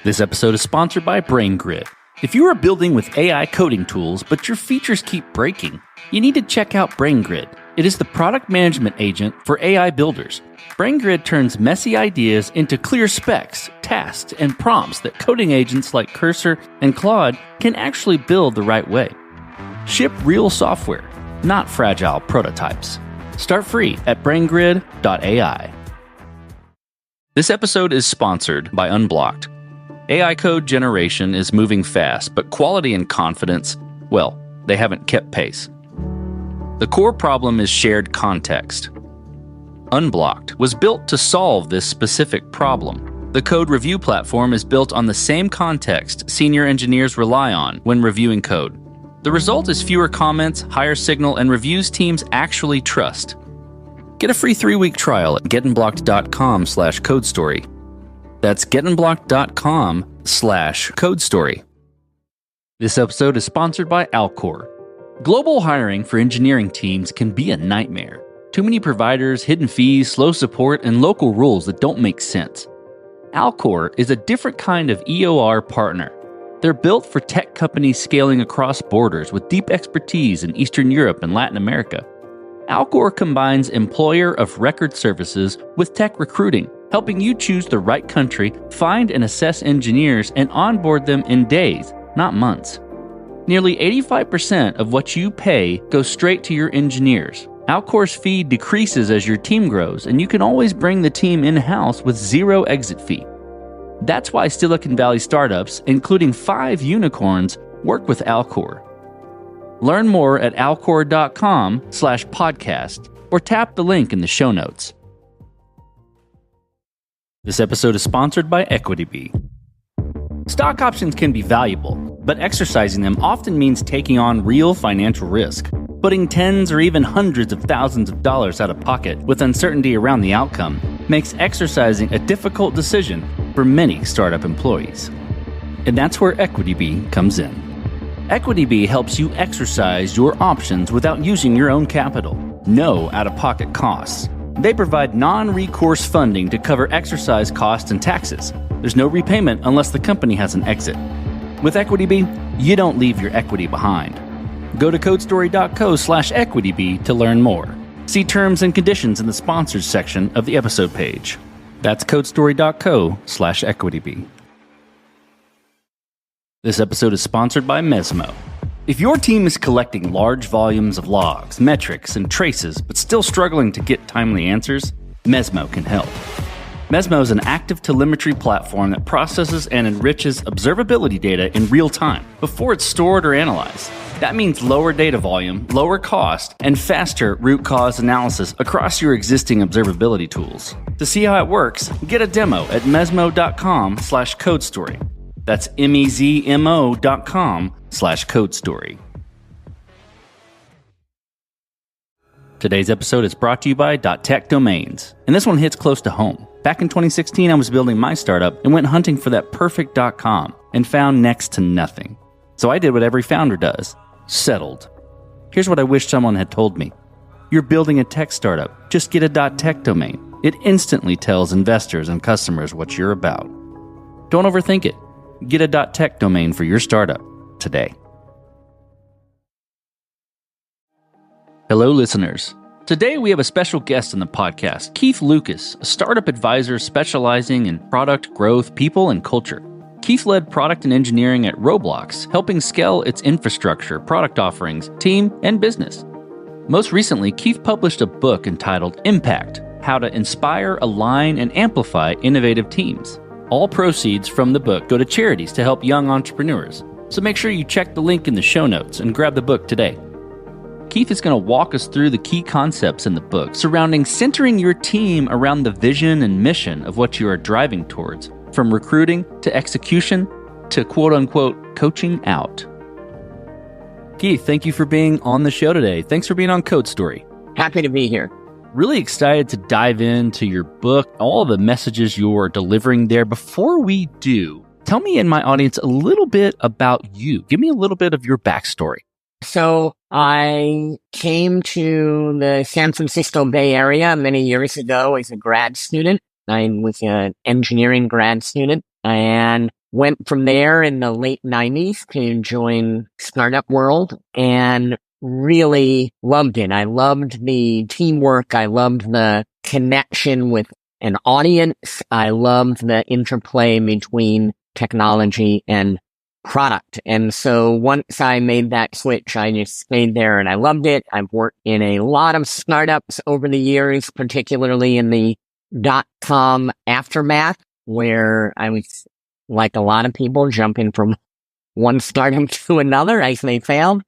This episode is sponsored by BrainGrid. If you are building with AI coding tools, but your features keep breaking, you need to check out BrainGrid. It is the product management agent for AI builders. BrainGrid turns messy ideas into clear specs, tasks, and prompts that coding agents like Cursor and Claude can actually build the right way. Ship real software, not fragile prototypes. Start free at braingrid.ai. This episode is sponsored by Unblocked. AI code generation is moving fast, but quality and confidence, well, they haven't kept pace. The core problem is shared context. Unblocked was built to solve this specific problem. The code review platform is built on the same context senior engineers rely on when reviewing code. The result is fewer comments, higher signal, and reviews teams actually trust. Get a free 3-week trial at getunblocked.com/codestory. That's getunblocked.com/codestory. This episode is sponsored by Alcor. Global hiring for engineering teams can be a nightmare. Too many providers, hidden fees, slow support, and local rules that don't make sense. Alcor is a different kind of EOR partner. They're built for tech companies scaling across borders with deep expertise in Eastern Europe and Latin America. Alcor combines employer of record services with tech recruiting, helping you choose the right country, find and assess engineers, and onboard them in days, not months. Nearly 85% of what you pay goes straight to your engineers. Alcor's fee decreases as your team grows, and you can always bring the team in-house with zero exit fee. That's why Silicon Valley startups, including 5 unicorns, work with Alcor. Learn more at alcor.com/podcast or tap the link in the show notes. This episode is sponsored by EquityBee. Stock options can be valuable, but exercising them often means taking on real financial risk. Putting tens or even hundreds of thousands of dollars out of pocket with uncertainty around the outcome makes exercising a difficult decision for many startup employees. And that's where EquityBee comes in. EquityBee helps you exercise your options without using your own capital. No out-of-pocket costs. They provide non-recourse funding to cover exercise costs and taxes. There's no repayment unless the company has an exit. With EquityBee, you don't leave your equity behind. Go to codestory.co/EquityBee to learn more. See terms and conditions in the sponsors section of the episode page. That's codestory.co/EquityBee. This episode is sponsored by Mesmo. If your team is collecting large volumes of logs, metrics, and traces, but still struggling to get timely answers, Mesmo can help. Mesmo is an active telemetry platform that processes and enriches observability data in real time before it's stored or analyzed. That means lower data volume, lower cost, and faster root cause analysis across your existing observability tools. To see how it works, get a demo at mesmo.com/codestory. That's MEZMO.com/codestory. Today's episode is brought to you by .tech domains, and this one hits close to home. Back in 2016, I was building my startup and went hunting for that perfect .com and found next to nothing. So I did what every founder does, settled. Here's what I wish someone had told me. You're building a tech startup, just get a .tech domain. It instantly tells investors and customers what you're about. Don't overthink it. Get a .tech domain for your startup today. Hello, listeners. Today we have a special guest on the podcast, Keith Lucas, a startup advisor specializing in product growth, people, and culture. Keith led product and engineering at Roblox, helping scale its infrastructure, product offerings, team, and business. Most recently, Keith published a book entitled Impact: How to Inspire, Align, and Amplify Innovative Teams. All proceeds from the book go to charities to help young entrepreneurs. So make sure you check the link in the show notes and grab the book today. Keith is going to walk us through the key concepts in the book surrounding centering your team around the vision and mission of what you are driving towards, from recruiting to execution to quote-unquote coaching out. Keith, thank you for being on the show today. Thanks for being on Code Story. Happy to be here. Really excited to dive into your book, all the messages you're delivering there. Before we do, tell me and my audience a little bit about you. Give me a little bit of your backstory. So I came to the San Francisco Bay Area many years ago as a grad student. I was an engineering grad student. and went from there in the late 90s to join Startup World and really loved it. I loved the teamwork. I loved the connection with an audience. I loved the interplay between technology and product. And so once I made that switch, I just stayed there and I loved it. I've worked in a lot of startups over the years, particularly in the .com aftermath, where I was, like a lot of people, jumping from one startup to another as they failed,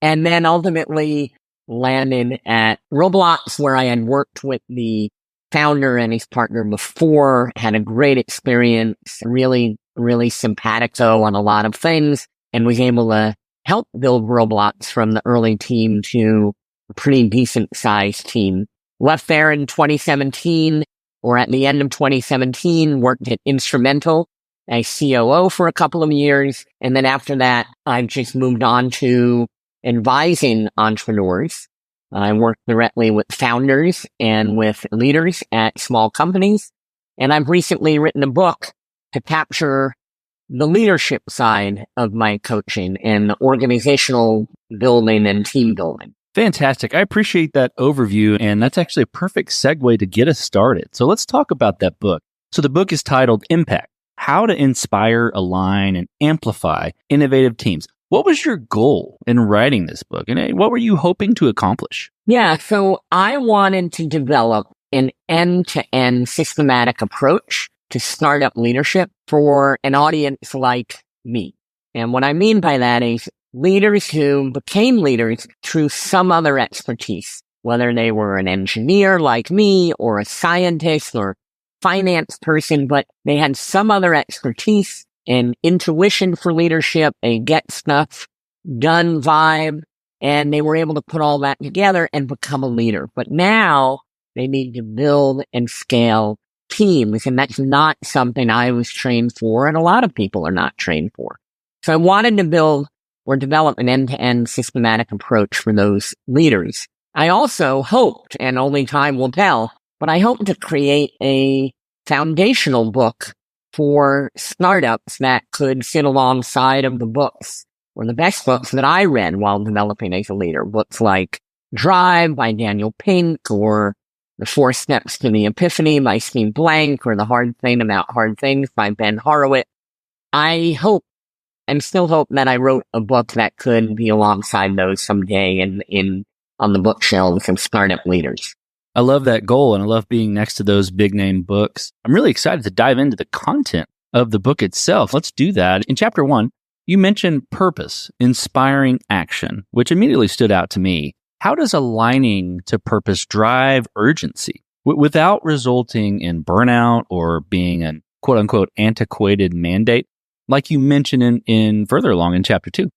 and then ultimately landed at Roblox, where I had worked with the founder and his partner before, had a great experience, really, really simpatico on a lot of things, and was able to help build Roblox from the early team to a pretty decent sized team. Left there in 2017, or at the end of 2017, worked at Instrumental as COO for a couple of years. And then after that, I've just moved on to advising entrepreneurs. I work directly with founders and with leaders at small companies. And I've recently written a book to capture the leadership side of my coaching and the organizational building and team building. Fantastic. I appreciate that overview, and that's actually a perfect segue to get us started. So let's talk about that book. So the book is titled Impact: How to Inspire, Align, and Amplify Innovative Teams. What was your goal in writing this book, and what were you hoping to accomplish? Yeah, so I wanted to develop an end-to-end systematic approach to startup leadership for an audience like me. And what I mean by that is leaders who became leaders through some other expertise, whether they were an engineer like me or a scientist or finance person, but they had some other expertise and intuition for leadership, a get stuff done vibe, and they were able to put all that together and become a leader. But now they need to build and scale teams, and that's not something I was trained for, and a lot of people are not trained for. So I wanted to build or develop an end-to-end systematic approach for those leaders. I also hoped, and only time will tell, but I hope to create a foundational book for startups that could sit alongside of the books, or the best books that I read while developing as a leader. Books like Drive by Daniel Pink, or The 4 Steps to the Epiphany by Steve Blank, or The Hard Thing About Hard Things by Ben Horowitz. I hope and still hope that I wrote a book that could be alongside those someday on the bookshelves of startup leaders. I love that goal, and I love being next to those big name books. I'm really excited to dive into the content of the book itself. Let's do that. In chapter 1, you mentioned purpose, inspiring action, which immediately stood out to me. How does aligning to purpose drive urgency without resulting in burnout or being an quote unquote antiquated mandate, like you mentioned in further along in chapter 2?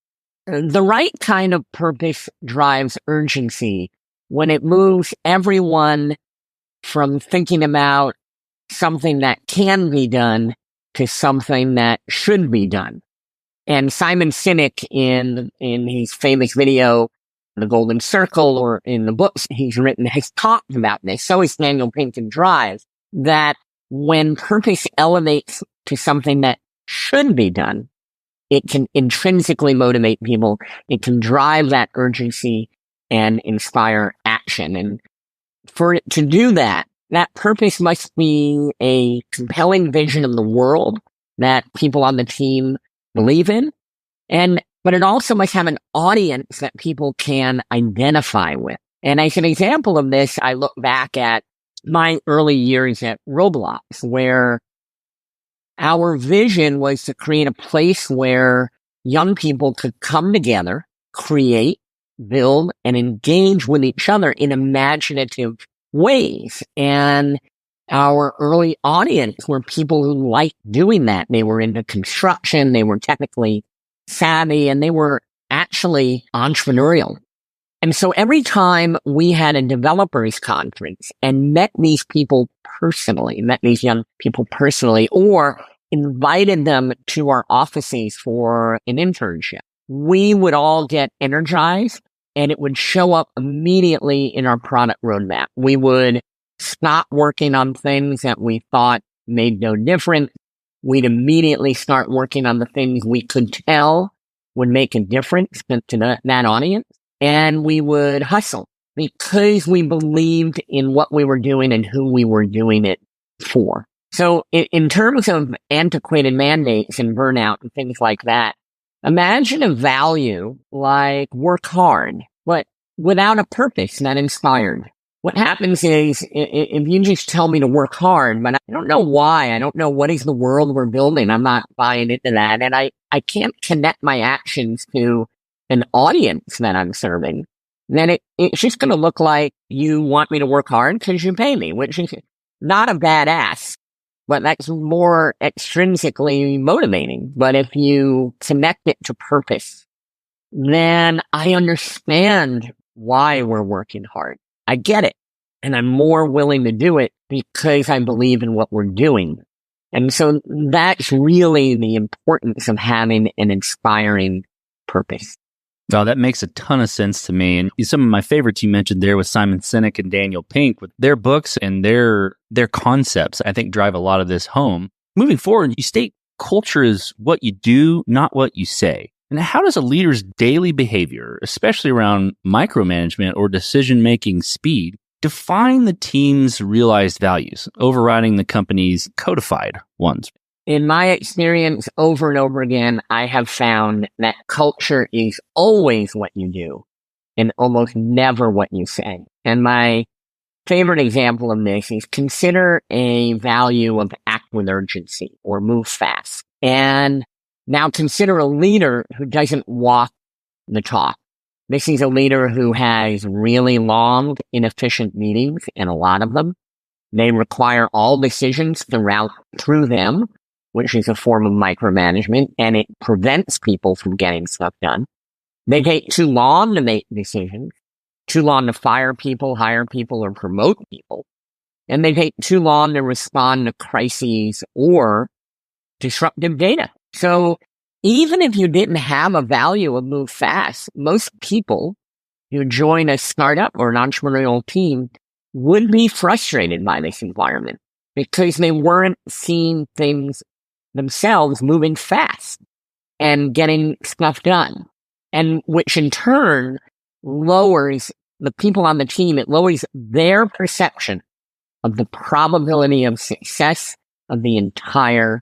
The right kind of purpose drives urgency when it moves everyone from thinking about something that can be done to something that should be done. And Simon Sinek, in his famous video, The Golden Circle, or in the books he's written, has talked about this. So is Daniel Pink in Drive, that when purpose elevates to something that should be done, it can intrinsically motivate people. It can drive that urgency and inspire action. And for it to do that, that purpose must be a compelling vision of the world that people on the team believe in. But it also must have an audience that people can identify with. And as an example of this, I look back at my early years at Roblox, where our vision was to create a place where young people could come together, create, build, and engage with each other in imaginative ways. And our early audience were people who liked doing that. They were into construction, they were technically savvy, and they were actually entrepreneurial. And so every time we had a developers conference and met these people personally, met these young people personally, or invited them to our offices for an internship, we would all get energized, and it would show up immediately in our product roadmap. We would stop working on things that we thought made no difference. we'd immediately start working on the things we could tell would make a difference to that audience. And we would hustle because we believed in what we were doing and who we were doing it for. So in terms of antiquated mandates and burnout and things like that, imagine a value like work hard, but without a purpose that inspired. What happens is if you just tell me to work hard, but I don't know why, I don't know what is the world we're building, I'm not buying into that. And I can't connect my actions to an audience that I'm serving, then it's just going to look like you want me to work hard because you pay me, which is not a bad ask, but that's more extrinsically motivating. But if you connect it to purpose, then I understand why we're working hard. I get it. And I'm more willing to do it because I believe in what we're doing. And so that's really the importance of having an inspiring purpose. Oh, that makes a ton of sense to me. And some of my favorites you mentioned there with Simon Sinek and Daniel Pink, with their books and their concepts, I think drive a lot of this home. Moving forward, you state culture is what you do, not what you say. And how does a leader's daily behavior, especially around micromanagement or decision-making speed, define the team's realized values, overriding the company's codified ones? In my experience, over and over again, I have found that culture is always what you do and almost never what you say. And my favorite example of this is consider a value of act with urgency or move fast. And now consider a leader who doesn't walk the talk. This is a leader who has really long, inefficient meetings, and a lot of them. They require all decisions to route through them, which is a form of micromanagement, and it prevents people from getting stuff done. They take too long to make decisions, too long to fire people, hire people, or promote people. And they take too long to respond to crises or disruptive data. So even if you didn't have a value of move fast, most people who join a startup or an entrepreneurial team would be frustrated by this environment because they weren't seeing things themselves moving fast and getting stuff done. And which in turn lowers the people on the team, it lowers their perception of the probability of success of the entire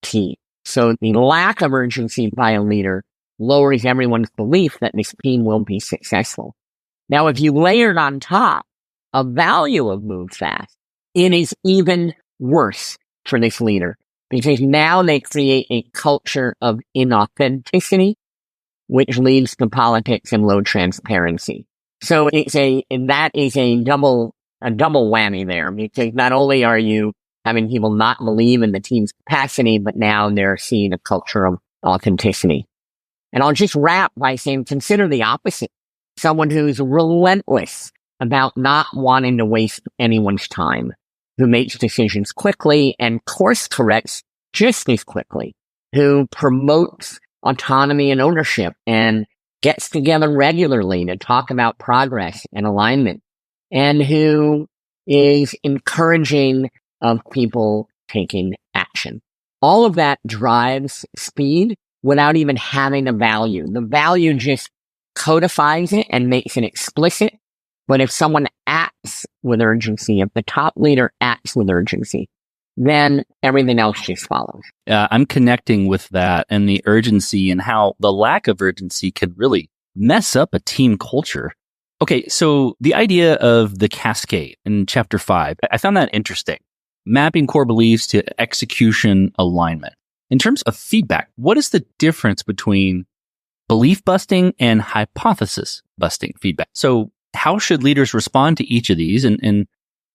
team. So the lack of urgency by a leader lowers everyone's belief that this team will be successful. Now, if you layered on top a value of move fast, it is even worse for this leader because now they create a culture of inauthenticity, which leads to politics and low transparency. So that is a double whammy there, because not only are you having people not believe in the team's capacity, but now they're seeing a culture of authenticity. And I'll just wrap by saying, consider the opposite. Someone who's relentless about not wanting to waste anyone's time, who makes decisions quickly and course corrects just as quickly, who promotes autonomy and ownership and gets together regularly to talk about progress and alignment, and who is encouraging of people taking action. All of that drives speed without even having a value. The value just codifies it and makes it explicit. But if someone acts with urgency, if the top leader acts with urgency, then everything else just follows. I'm connecting with that and the urgency and how the lack of urgency could really mess up a team culture. Okay, so the idea of the Cascade in chapter 5, I found that interesting. Mapping core beliefs to execution alignment. In terms of feedback, what is the difference between belief busting and hypothesis busting feedback? So how should leaders respond to each of these? And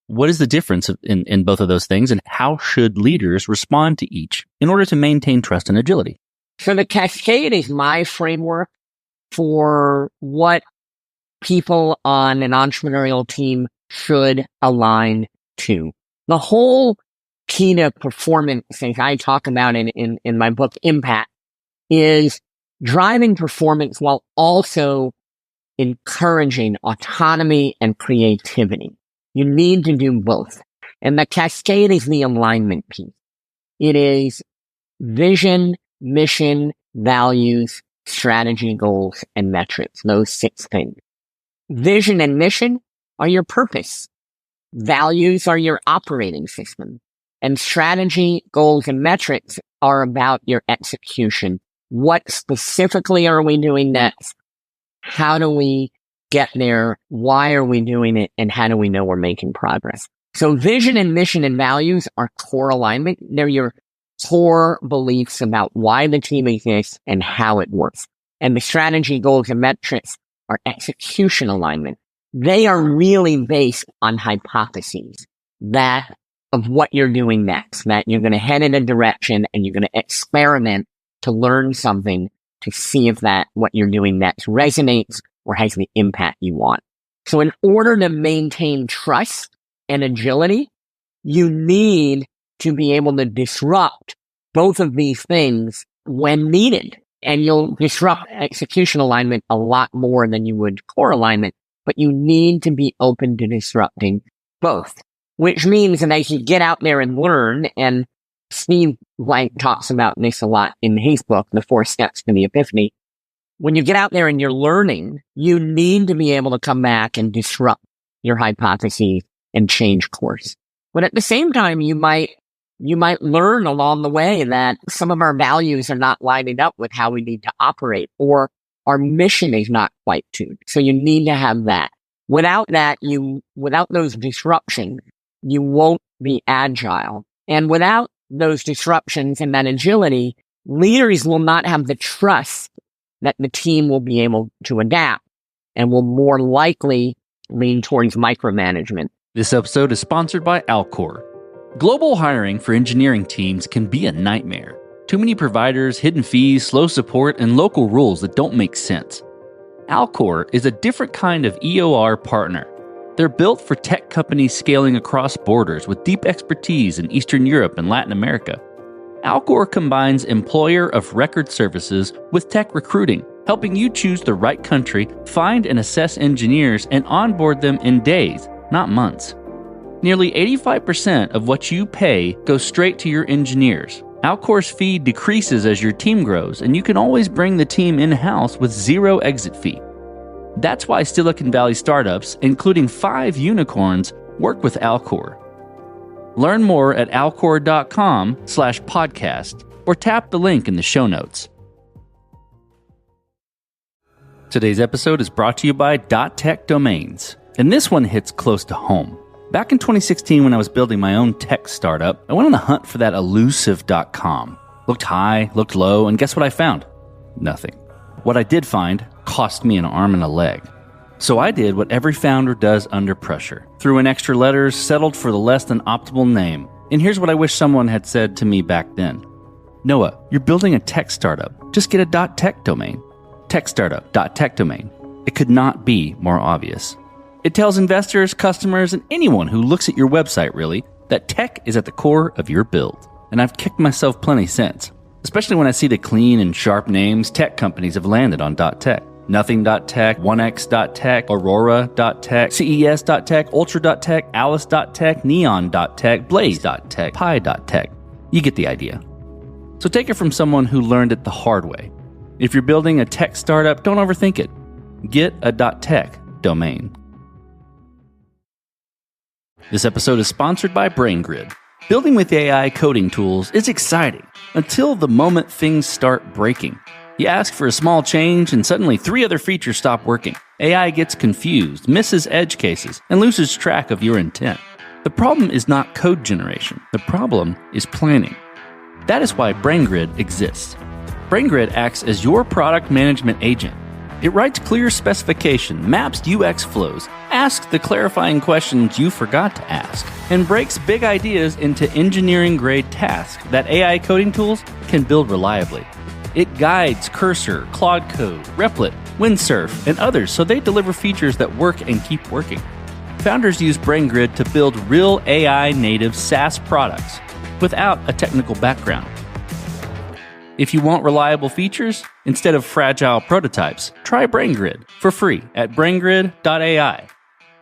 what is the difference in both of those things? And how should leaders respond to each in order to maintain trust and agility? So the Cascade is my framework for what people on an entrepreneurial team should align to. The whole key to performance, as I talk about in my book, Impact, is driving performance while also encouraging autonomy and creativity. You need to do both. And the Cascade is the alignment piece. It is vision, mission, values, strategy, goals, and metrics. Those 6 things. Vision and mission are your purpose. Values are your operating system. And strategy, goals, and metrics are about your execution. What specifically are we doing next? How do we get there? Why are we doing it? And how do we know we're making progress? So vision and mission and values are core alignment. They're your core beliefs about why the team exists and how it works. And the strategy, goals, and metrics are execution alignment. They are really based on hypotheses that of what you're doing next, that you're going to head in a direction and you're going to experiment to learn something to see if that what you're doing next resonates or has the impact you want. So in order to maintain trust and agility, you need to be able to disrupt both of these things when needed. And you'll disrupt execution alignment a lot more than you would core alignment, but you need to be open to disrupting both. Which means that as you get out there and learn, and Steve Blank talks about this a lot in his book, The 4 Steps to the Epiphany, when you get out there and you're learning, you need to be able to come back and disrupt your hypotheses and change course. But at the same time, you might learn along the way that some of our values are not lining up with how we need to operate, or our mission is not quite tuned. So you need to have that. Without that, without those disruptions, you won't be agile. And without those disruptions and that agility, leaders will not have the trust that the team will be able to adapt and will more likely lean towards micromanagement. This episode is sponsored by Alcor. Global hiring for engineering teams can be a nightmare. Too many providers, hidden fees, slow support, and local rules that don't make sense. Alcor is a different kind of EOR partner. They're built for tech companies scaling across borders with deep expertise in Eastern Europe and Latin America. Alcor combines employer of record services with tech recruiting, helping you choose the right country, find and assess engineers, and onboard them in days, not months. Nearly 85% of what you pay goes straight to your engineers. Alcor's fee decreases as your team grows, and you can always bring the team in-house with zero exit fee. That's why Silicon Valley startups, including 5 unicorns, work with Alcor. Learn more at alcor.com/podcast or tap the link in the show notes. Today's episode is brought to you by .tech domains, and this one hits close to home. Back in 2016, when I was building my own tech startup, I went on the hunt for that elusive .com. Looked high, looked low, and guess what I found? Nothing. What I did find cost me an arm and a leg. So I did what every founder does under pressure. Threw in extra letters, settled for the less than optimal name. And here's what I wish someone had said to me back then. Noah, you're building a tech startup. Just get a .tech domain. Tech startup, .tech domain. It could not be more obvious. It tells investors, customers, and anyone who looks at your website, really, that tech is at the core of your build. And I've kicked myself plenty since, especially when I see the clean and sharp names tech companies have landed on .tech. Nothing.tech, 1x.tech, Aurora.tech, CES.tech, Ultra.tech, Alice.tech, Neon.tech, Blaze.tech, Pi.tech. You get the idea. So take it from someone who learned it the hard way. If you're building a tech startup, don't overthink it. Get a .tech domain. This episode is sponsored by BrainGrid. Building with AI coding tools is exciting until the moment things start breaking. You ask for a small change and suddenly 3 other features stop working. AI gets confused, misses edge cases, and loses track of your intent. The problem is not code generation. The problem is planning. That is why BrainGrid exists. BrainGrid acts as your product management agent. It writes clear specification, maps UX flows, asks the clarifying questions you forgot to ask, and breaks big ideas into engineering-grade tasks that AI coding tools can build reliably. It guides Cursor, Claude Code, Replit, Windsurf, and others so they deliver features that work and keep working. Founders use BrainGrid to build real AI-native SaaS products without a technical background. If you want reliable features instead of fragile prototypes, try BrainGrid for free at braingrid.ai.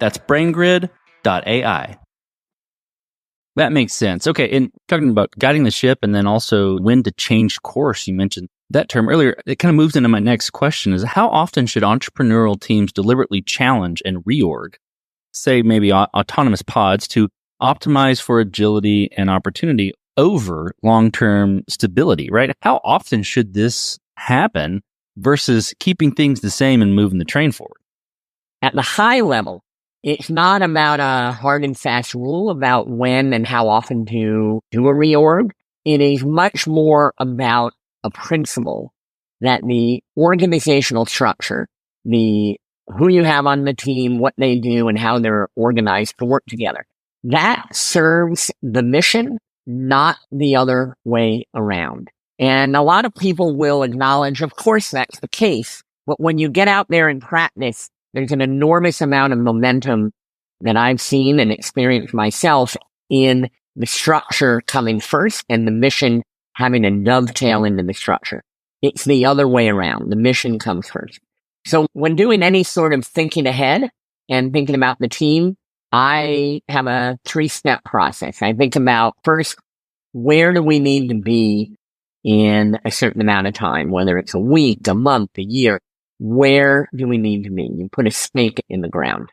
That's braingrid.ai. That makes sense. Okay. And talking about guiding the ship and then also when to change course, you mentioned that term earlier. It kind of moves into my next question is how often should entrepreneurial teams deliberately challenge and reorg, say maybe autonomous pods, to optimize for agility and opportunity over long-term stability, right? How often should this happen versus keeping things the same and moving the train forward? At the high level, it's not about a hard and fast rule about when and how often to do a reorg. It is much more about a principle that the organizational structure, who you have on the team, what they do, and how they're organized to work together, that serves the mission, not the other way around. And a lot of people will acknowledge, of course, that's the case. But when you get out there and practice, there's an enormous amount of momentum that I've seen and experienced myself in the structure coming first and the mission having a dovetail into the structure. It's the other way around. The mission comes first. So when doing any sort of thinking ahead and thinking about the team, I have a 3-step process. I think about first, where do we need to be in a certain amount of time, whether it's a week, a month, a year. Where do we need to be? You put a stake in the ground.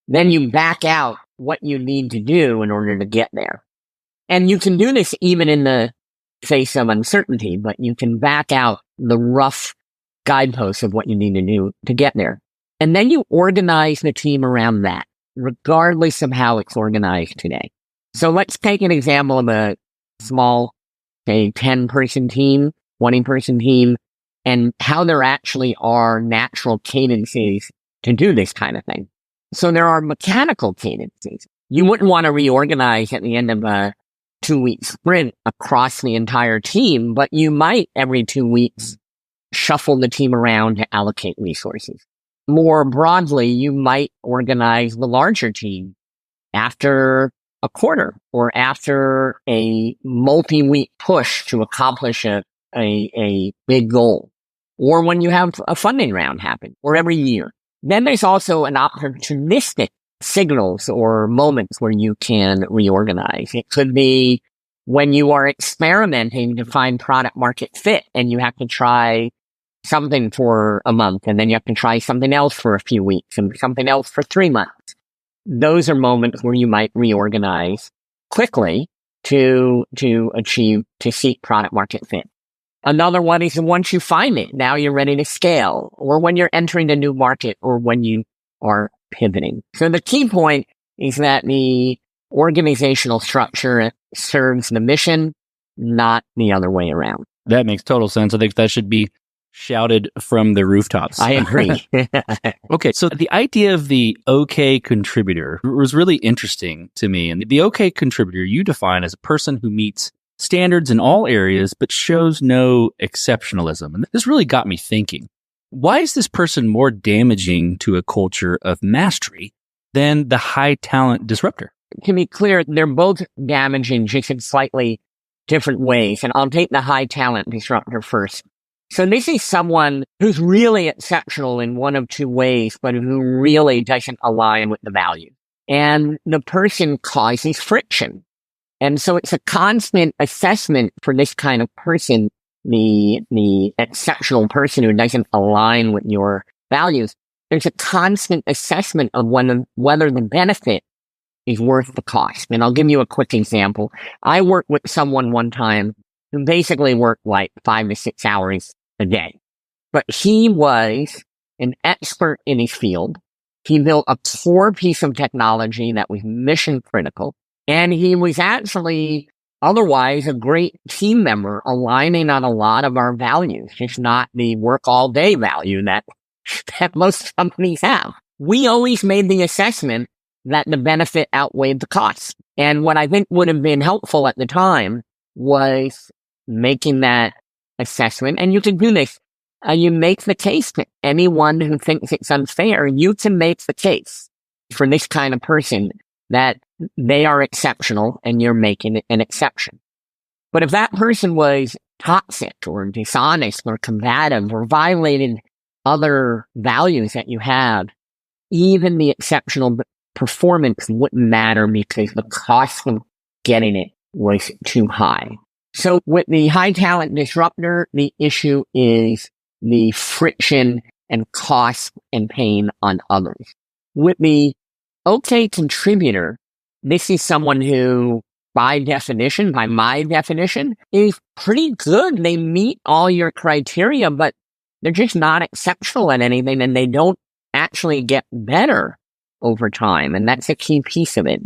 Then you back out what you need to do in order to get there. And you can do this even in the face of uncertainty, but you can back out the rough guideposts of what you need to do to get there. And then you organize the team around that, regardless of how it's organized today. So let's take an example of a small, say, 10-person team, 20-person team, and how there actually are natural cadences to do this kind of thing. So there are mechanical cadences. You wouldn't want to reorganize at the end of a 2-week sprint across the entire team, but you might every 2 weeks shuffle the team around to allocate resources. More broadly, you might organize the larger team after a quarter or after a multi-week push to accomplish a big goal, or when you have a funding round happen, or every year. Then there's also an opportunistic signals or moments where you can reorganize. It could be when you are experimenting to find product market fit and you have to try something for a month and then you have to try something else for a few weeks and something else for 3 months. Those are moments where you might reorganize quickly to seek product market fit. Another one is once you find it, now you're ready to scale, or when you're entering a new market, or when you are pivoting. So the key point is that the organizational structure serves the mission, not the other way around. That makes total sense. I think that should be shouted from the rooftops. I agree. Okay, so the idea of the OK contributor was really interesting to me. And the OK contributor you define as a person who meets standards in all areas, but shows no exceptionalism. And this really got me thinking, why is this person more damaging to a culture of mastery than the high talent disruptor? To be clear, they're both damaging just in slightly different ways. And I'll take the high talent disruptor first. So this is someone who's really exceptional in one of two ways, but who really doesn't align with the value. And the person causes friction. And so it's a constant assessment for this kind of person, the exceptional person who doesn't align with your values. There's a constant assessment of whether the benefit is worth the cost. And I'll give you a quick example. I worked with someone one time who basically worked like 5 to 6 hours a day. But he was an expert in his field. He built a core piece of technology that was mission critical. And he was actually otherwise a great team member, aligning on a lot of our values, just not the work all day value that most companies have. We always made the assessment that the benefit outweighed the cost. And what I think would have been helpful at the time was making that assessment. And you can do this. You make the case to anyone who thinks it's unfair. You can make the case for this kind of person that they are exceptional and you're making an exception. But if that person was toxic or dishonest or combative or violated other values that you have, even the exceptional performance wouldn't matter because the cost of getting it was too high. So with the high talent disruptor, the issue is the friction and cost and pain on others. With the okay contributor, this is someone who, by my definition, is pretty good. They meet all your criteria, but they're just not exceptional at anything, and they don't actually get better over time. And that's a key piece of it.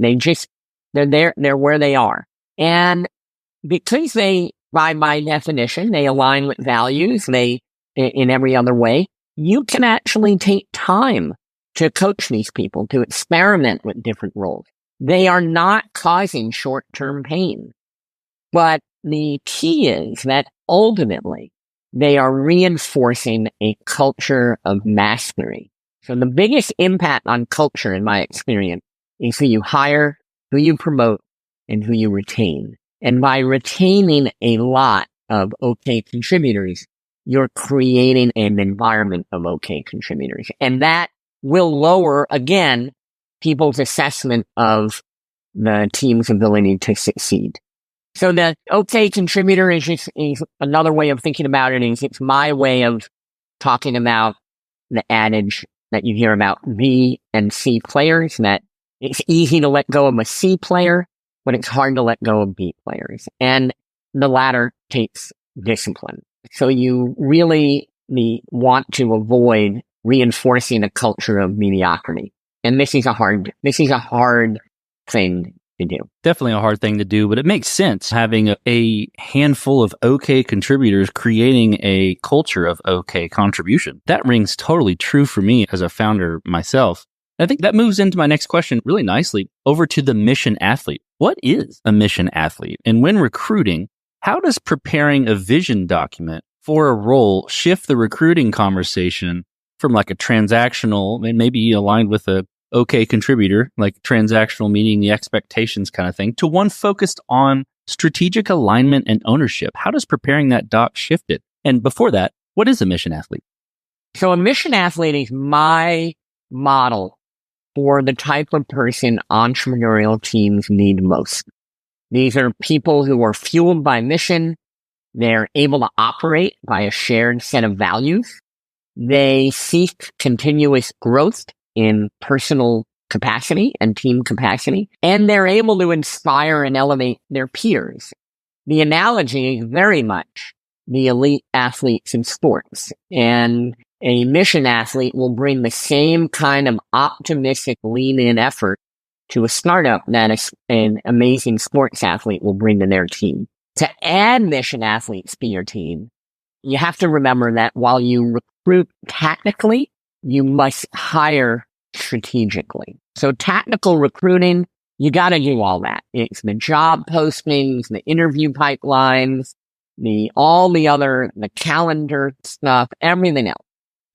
They're where they are. And because they, by my definition, they align with values, in every other way, you can actually take time to coach these people, to experiment with different roles. They are not causing short-term pain. But the key is that ultimately they are reinforcing a culture of mastery. So the biggest impact on culture, in my experience, is who you hire, who you promote, and who you retain. And by retaining a lot of okay contributors, you're creating an environment of okay contributors. And that will lower, again, people's assessment of the team's ability to succeed. So the okay contributor is another way of thinking about it. It's my way of talking about the adage that you hear about B and C players, that it's easy to let go of a C player, but it's hard to let go of B players. And the latter takes discipline. So you really want to avoid reinforcing a culture of mediocrity. And this is a hard thing to do. Definitely a hard thing to do, but it makes sense having a handful of okay contributors creating a culture of okay contribution. That rings totally true for me as a founder myself. I think that moves into my next question really nicely, over to the mission athlete. What is a mission athlete? And when recruiting, how does preparing a vision document for a role shift the recruiting conversation from like a transactional and maybe aligned with a okay contributor, like transactional meeting the expectations kind of thing, to one focused on strategic alignment and ownership? How does preparing that doc shift it? And before that, what is a mission athlete? So a mission athlete is my model for the type of person entrepreneurial teams need most. These are people who are fueled by mission. They're able to operate by a shared set of values. They seek continuous growth in personal capacity and team capacity, and they're able to inspire and elevate their peers. The analogy is very much the elite athletes in sports, and a mission athlete will bring the same kind of optimistic lean-in effort to a startup that an amazing sports athlete will bring to their team. To add mission athletes to your team, you have to remember that while you recruit tactically, you must hire strategically. So tactical recruiting, you got to do all that. It's the job postings, the interview pipelines, the calendar stuff, everything else.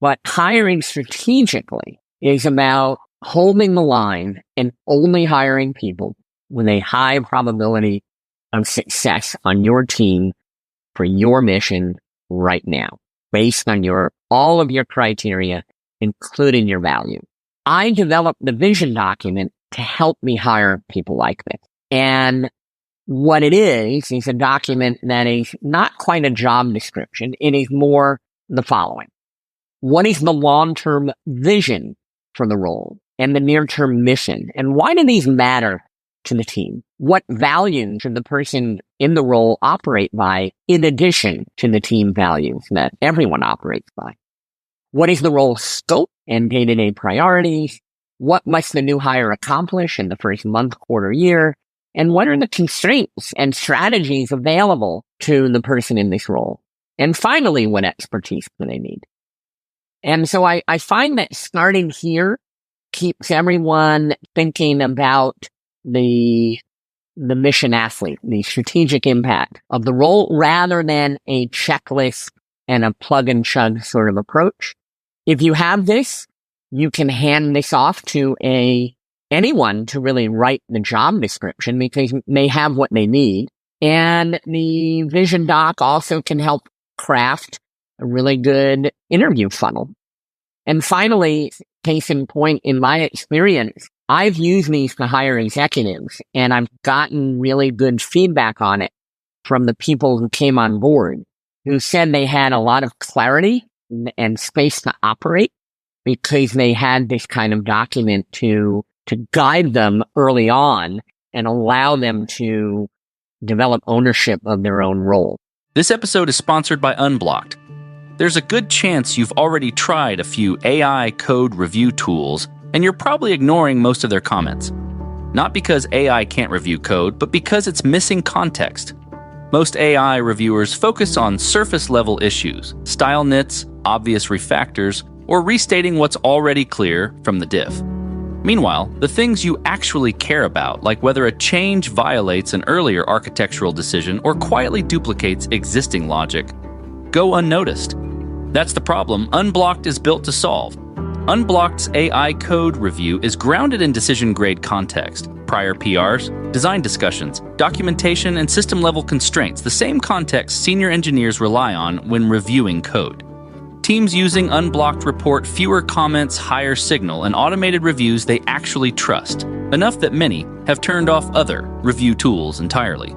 But hiring strategically is about holding the line and only hiring people with a high probability of success on your team for your mission right now, based on all of your criteria, including your value. I developed the vision document to help me hire people like this. And what it is a document that is not quite a job description. It is more the following. What is the long-term vision for the role and the near-term mission? And why do these matter to the team? What values should the person in the role operate by in addition to the team values that everyone operates by? What is the role scope and day-to-day priorities? What must the new hire accomplish in the first month, quarter, year? And what are the constraints and strategies available to the person in this role? And finally, what expertise do they need? And so I find that starting here keeps everyone thinking about the mission athlete, the strategic impact of the role, rather than a checklist and a plug and chug sort of approach. If you have this, you can hand this off to anyone to really write the job description, because they have what they need. And the vision doc also can help craft a really good interview funnel. And finally, case in point, in my experience, I've used these to hire executives, and I've gotten really good feedback on it from the people who came on board, who said they had a lot of clarity and space to operate because they had this kind of document to guide them early on and allow them to develop ownership of their own role. This episode is sponsored by Unblocked. There's a good chance you've already tried a few AI code review tools, and you're probably ignoring most of their comments. Not because AI can't review code, but because it's missing context. Most AI reviewers focus on surface-level issues, style nits, obvious refactors, or restating what's already clear from the diff. Meanwhile, the things you actually care about, like whether a change violates an earlier architectural decision or quietly duplicates existing logic, go unnoticed. That's the problem Unblocked is built to solve. Unblocked's AI code review is grounded in decision-grade context, prior PRs, design discussions, documentation, and system-level constraints, the same context senior engineers rely on when reviewing code. Teams using Unblocked report fewer comments, higher signal, and automated reviews they actually trust, enough that many have turned off other review tools entirely.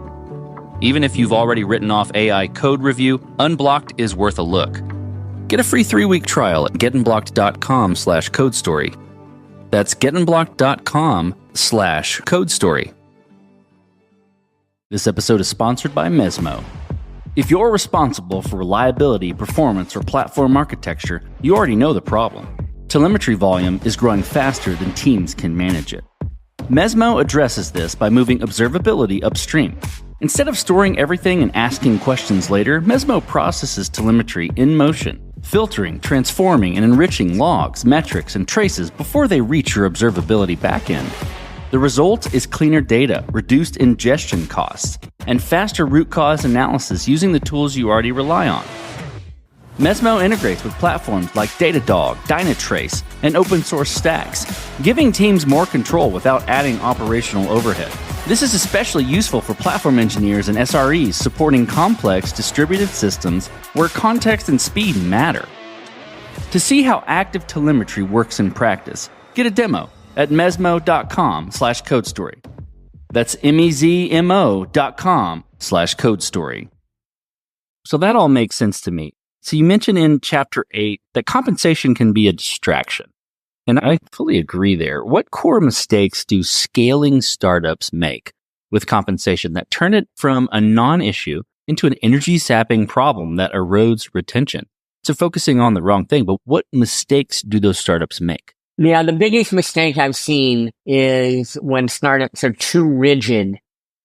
Even if you've already written off AI code review, Unblocked is worth a look. Get a free 3-week trial at getunblocked.com/codestory. That's getunblocked.com/codestory. This episode is sponsored by Mesmo. If you're responsible for reliability, performance, or platform architecture, you already know the problem. Telemetry volume is growing faster than teams can manage it. Mesmo addresses this by moving observability upstream. Instead of storing everything and asking questions later, Mesmo processes telemetry in motion, filtering, transforming, and enriching logs, metrics, and traces before they reach your observability backend. The result is cleaner data, reduced ingestion costs, and faster root cause analysis using the tools you already rely on. Mesmo integrates with platforms like Datadog, Dynatrace, and open source stacks, giving teams more control without adding operational overhead. This is especially useful for platform engineers and SREs supporting complex distributed systems where context and speed matter. To see how active telemetry works in practice, get a demo at mesmo.com/codestory. That's MEZMO.com/codestory. So that all makes sense to me. So you mentioned in Chapter 8 that compensation can be a distraction. And I fully agree there. What core mistakes do scaling startups make with compensation that turn it from a non-issue into an energy-sapping problem that erodes retention? So focusing on the wrong thing, but what mistakes do those startups make? Yeah, the biggest mistake I've seen is when startups are too rigid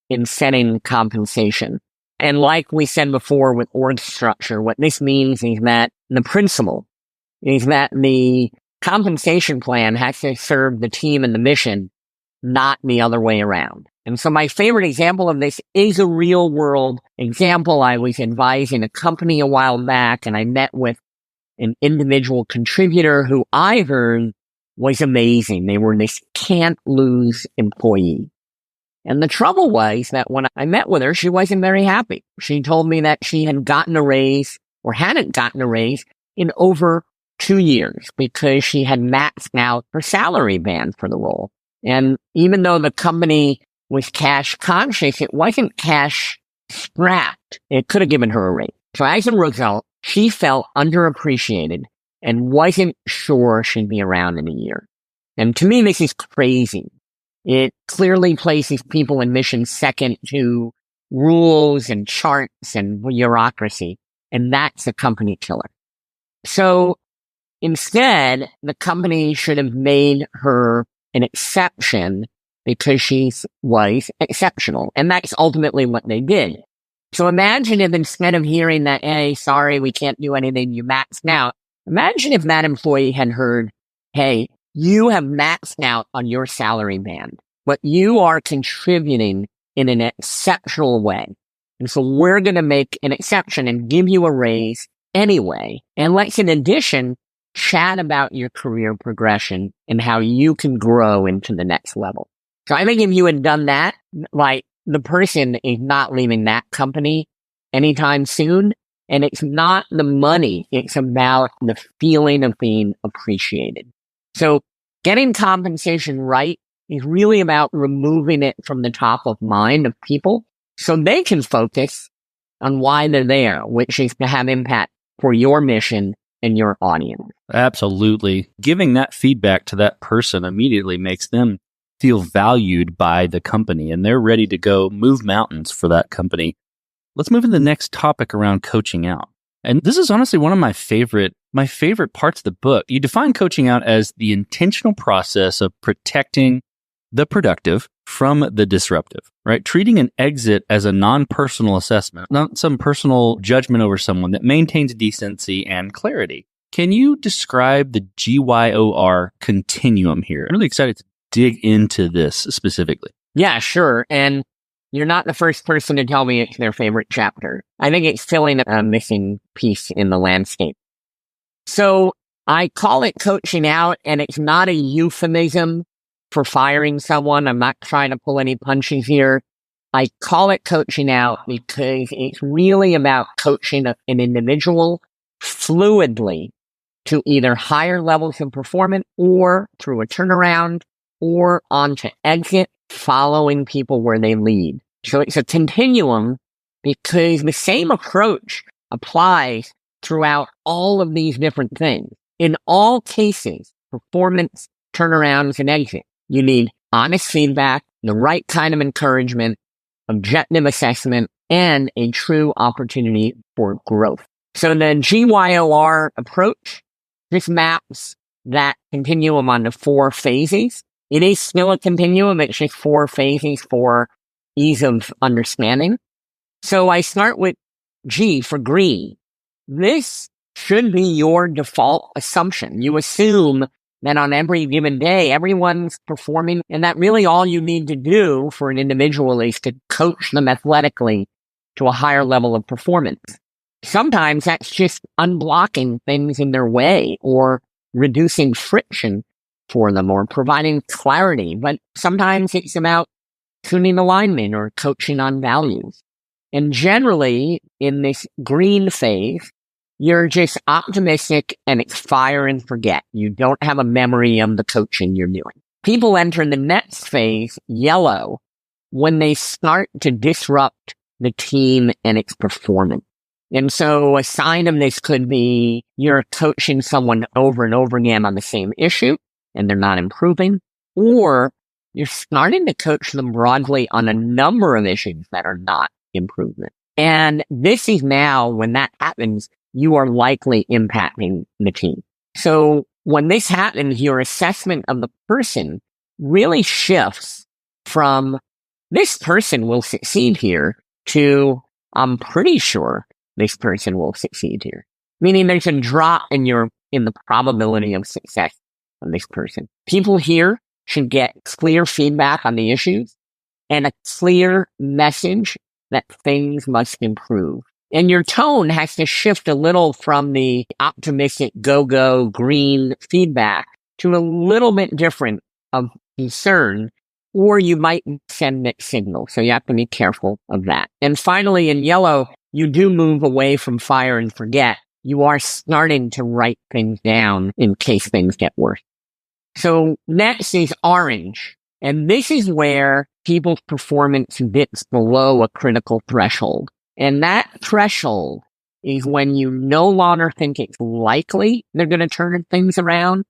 in setting compensation. And like we said before with org structure, what this means is that the principle is that the compensation plan has to serve the team and the mission, not the other way around. And so my favorite example of this is a real world example. I was advising a company a while back, and I met with an individual contributor who I heard was amazing. They were this can't lose employee. And the trouble was that when I met with her, she wasn't very happy. She told me that she had gotten a raise or hadn't gotten a raise in over 2 years because she had maxed out her salary band for the role. And even though the company was cash conscious, it wasn't cash strapped. It could have given her a raise. So as a result, she felt underappreciated and wasn't sure she'd be around in a year. And to me, this is crazy. It clearly places people in mission second to rules and charts and bureaucracy. And that's a company killer. So instead, the company should have made her an exception because she was exceptional. And that's ultimately what they did. So imagine if instead of hearing that, hey, sorry, we can't do anything, you maxed out. Imagine if that employee had heard, hey, you have maxed out on your salary band, but you are contributing in an exceptional way. And so we're going to make an exception and give you a raise anyway. And let's, in addition, chat about your career progression and how you can grow into the next level. So I think if you had done that, like the person is not leaving that company anytime soon. And it's not the money. It's about the feeling of being appreciated. So getting compensation right is really about removing it from the top of mind of people so they can focus on why they're there, which is to have impact for your mission and your audience. Absolutely. Giving that feedback to that person immediately makes them feel valued by the company, and they're ready to go move mountains for that company. Let's move to the next topic around coaching out. And this is honestly one of my favorite parts of the book. You define coaching out as the intentional process of protecting the productive from the disruptive, right? Treating an exit as a non-personal assessment, not some personal judgment over someone, that maintains decency and clarity. Can you describe the GYOR continuum here? I'm really excited to dig into this specifically. Yeah, sure. And you're not the first person to tell me it's their favorite chapter. I think it's filling a missing piece in the landscape. So I call it coaching out, and it's not a euphemism for firing someone. I'm not trying to pull any punches here. I call it coaching out because it's really about coaching an individual fluidly to either higher levels of performance or through a turnaround or onto exit, following people where they lead. So it's a continuum because the same approach applies throughout all of these different things. In all cases, performance, turnarounds, and exit, you need honest feedback, the right kind of encouragement, objective assessment, and a true opportunity for growth. So the GYOR approach just maps that continuum onto 4 phases. It is still a continuum. It's just 4 phases for ease of understanding. So I start with G for green. This should be your default assumption. You assume that on every given day, everyone's performing, and that really all you need to do for an individual is to coach them athletically to a higher level of performance. Sometimes that's just unblocking things in their way or reducing friction for them or providing clarity. But sometimes it's about tuning alignment or coaching on values. And generally, in this green phase, you're just optimistic and it's fire and forget. You don't have a memory of the coaching you're doing. People enter the next phase, yellow, when they start to disrupt the team and its performance. And so a sign of this could be you're coaching someone over and over again on the same issue and they're not improving, or you're starting to coach them broadly on a number of issues that are not improvement. And this is now, when that happens, you are likely impacting the team. So when this happens, your assessment of the person really shifts from this person will succeed here to I'm pretty sure this person will succeed here. Meaning there's a drop in the probability of success of this person. People here should get clear feedback on the issues and a clear message that things must improve. And your tone has to shift a little from the optimistic go green feedback to a little bit different of concern, or you might send mixed signals. So you have to be careful of that. And finally, in yellow, you do move away from fire and forget. You are starting to write things down in case things get worse. So next is orange. And this is where people's performance dips below a critical threshold. And that threshold is when you no longer think it's likely they're going to turn things around,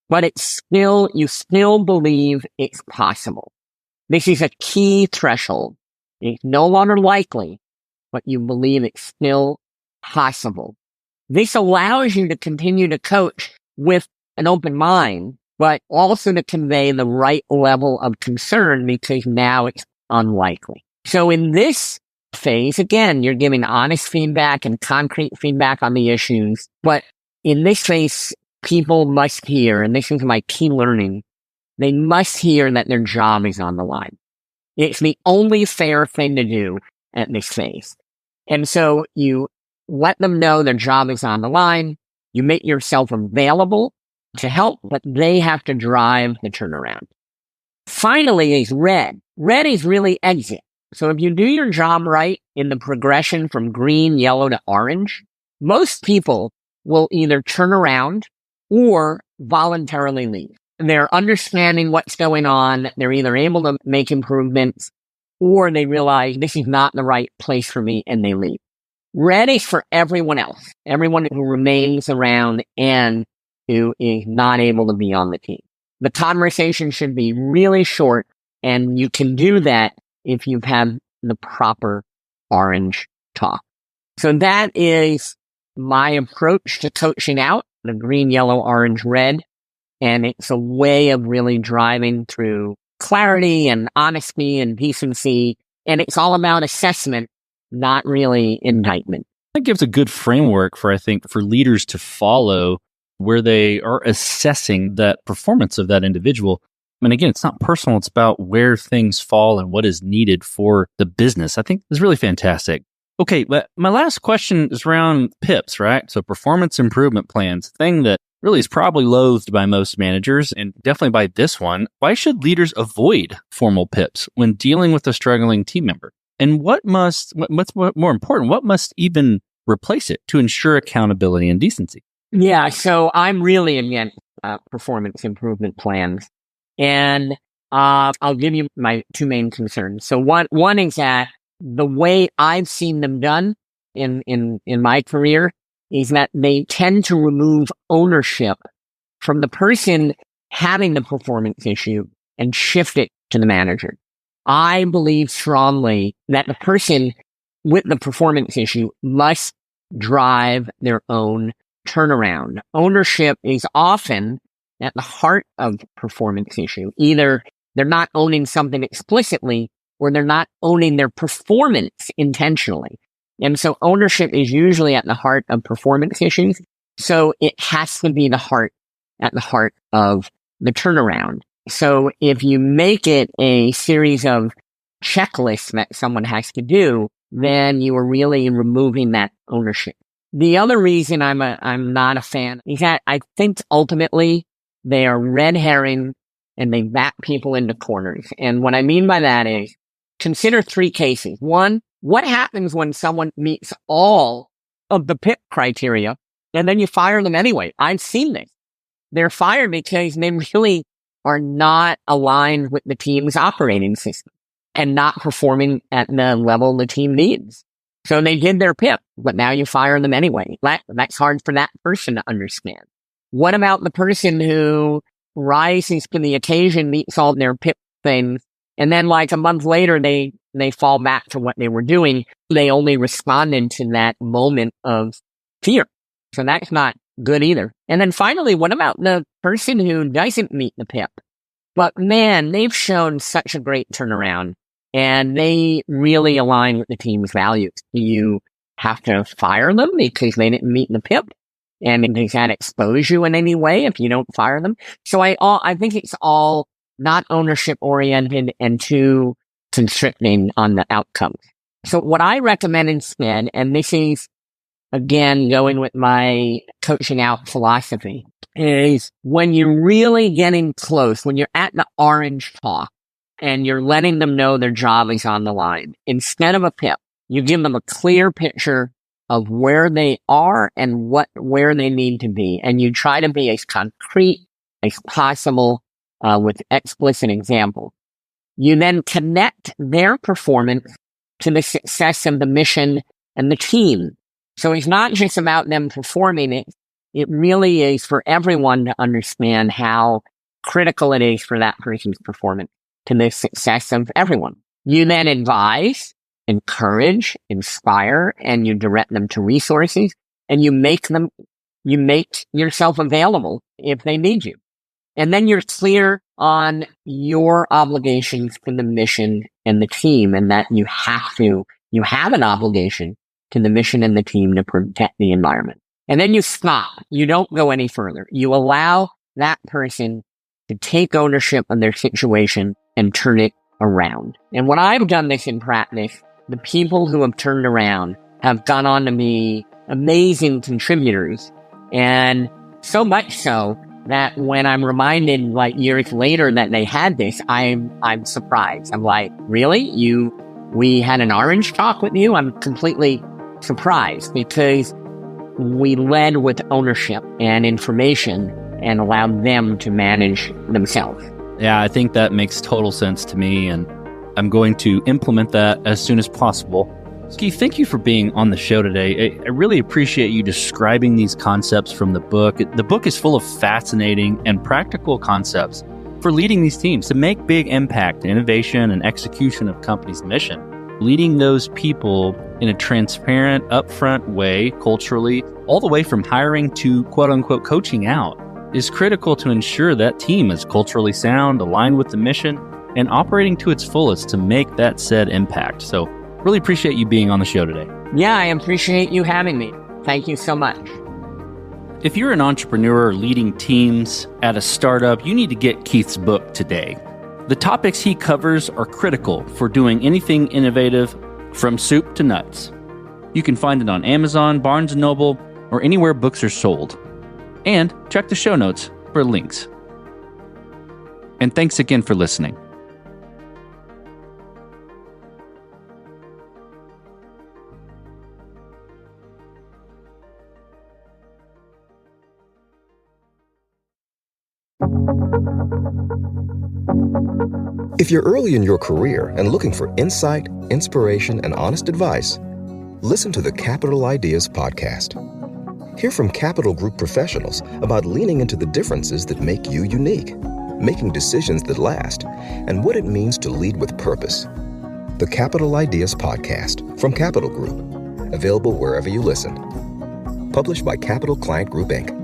but you still believe it's possible. This is a key threshold. It's no longer likely, but you believe it's still possible. This allows you to continue to coach with an open mind, but also to convey the right level of concern because now it's unlikely. So in this phase, again, you're giving honest feedback and concrete feedback on the issues. But in this phase, people must hear, and this is my key learning, they must hear that their job is on the line. It's the only fair thing to do at this phase. And so you let them know their job is on the line. You make yourself available to help, but they have to drive the turnaround. Finally is red. Red is really exit. So if you do your job right in the progression from green, yellow to orange, most people will either turn around or voluntarily leave. they're understanding what's going on. They're either able to make improvements or they realize this is not the right place for me and they leave. Red is for everyone else, everyone who remains around and who is not able to be on the team. The conversation should be really short, and you can do that if you've had the proper orange talk. So that is my approach to coaching out, the green, yellow, orange, red. And it's a way of really driving through clarity and honesty and decency. And it's all about assessment, not really indictment. That gives a good framework for, I think, for leaders to follow where they are assessing that performance of that individual. And again, it's not personal. It's about where things fall and what is needed for the business. I think it's really fantastic. Okay, but my last question is around PIPs, right? So performance improvement plans, thing that really is probably loathed by most managers and definitely by this one. Why should leaders avoid formal PIPs when dealing with a struggling team member? And what's more important, what must even replace it to ensure accountability and decency? Yeah, so I'm really against performance improvement plans. And I'll give you my two main concerns. So one is that the way I've seen them done in my career is that they tend to remove ownership from the person having the performance issue and shift it to the manager. I believe strongly that the person with the performance issue must drive their own turnaround. Ownership is often at the heart of performance issue. Either they're not owning something explicitly or they're not owning their performance intentionally. And so ownership is usually at the heart of performance issues. So it has to be at the heart of the turnaround. So if you make it a series of checklists that someone has to do, then you are really removing that ownership. The other reason I'm not a fan is that I think ultimately they are red herring and they back people into corners. And what I mean by that is consider three cases. One, what happens when someone meets all of the PIP criteria and then you fire them anyway? I've seen this. They're fired because they really are not aligned with the team's operating system and not performing at the level the team needs. So they did their PIP, but now you fire them anyway. That's hard for that person to understand. What about the person who rises to the occasion, meets all their PIP things, and then like a month later, they fall back to what they were doing. They only responded to that moment of fear. So that's not good either. And then finally, what about the person who doesn't meet the PIP? But man, they've shown such a great turnaround and they really align with the team's values. Do you have to fire them because they didn't meet the PIP? And does that expose you in any way if you don't fire them? So I think it's all not ownership oriented and too constricting on the outcomes. So what I recommend instead, and this is again going with my coaching out philosophy, is when you're really getting close, when you're at the orange talk and you're letting them know their job is on the line, instead of a PIP, you give them a clear picture of where they are and where they need to be. And you try to be as concrete as possible with explicit examples. You then connect their performance to the success of the mission and the team. So it's not just about them performing it. It really is for everyone to understand how critical it is for that person's performance to the success of everyone. You then advise, encourage, inspire, and you direct them to resources, and you make yourself available if they need you. And then you're clear on your obligations for the mission and the team, and that you have an obligation to the mission and the team to protect the environment. And then you stop. You don't go any further. You allow that person to take ownership of their situation and turn it around. And when I've done this in practice, the people who have turned around have gone on to be amazing contributors. And so much so that when I'm reminded like years later that they had this, I'm surprised. I'm like, really? We had an orange talk with you? I'm completely surprised because we led with ownership and information and allow them to manage themselves. Yeah, I think that makes total sense to me, and I'm going to implement that as soon as possible. Keith, thank you for being on the show today. I really appreciate you describing these concepts from the book. The book is full of fascinating and practical concepts for leading these teams to make big impact, innovation, and execution of company's mission. Leading those people in a transparent, upfront way, culturally, all the way from hiring to quote-unquote coaching out, is critical to ensure that team is culturally sound, aligned with the mission, and operating to its fullest to make that said impact. So really appreciate you being on the show today. Yeah, I appreciate you having me. Thank you so much. If you're an entrepreneur leading teams at a startup, you need to get Keith's book today. The topics he covers are critical for doing anything innovative from soup to nuts. You can find it on Amazon, Barnes & Noble, or anywhere books are sold. And check the show notes for links. And thanks again for listening. If you're early in your career and looking for insight, inspiration, and honest advice, listen to the Capital Ideas podcast. Hear from Capital Group professionals about leaning into the differences that make you unique, making decisions that last, and what it means to lead with purpose. The Capital Ideas podcast from Capital Group, available wherever you listen. Published by Capital Client Group, Inc.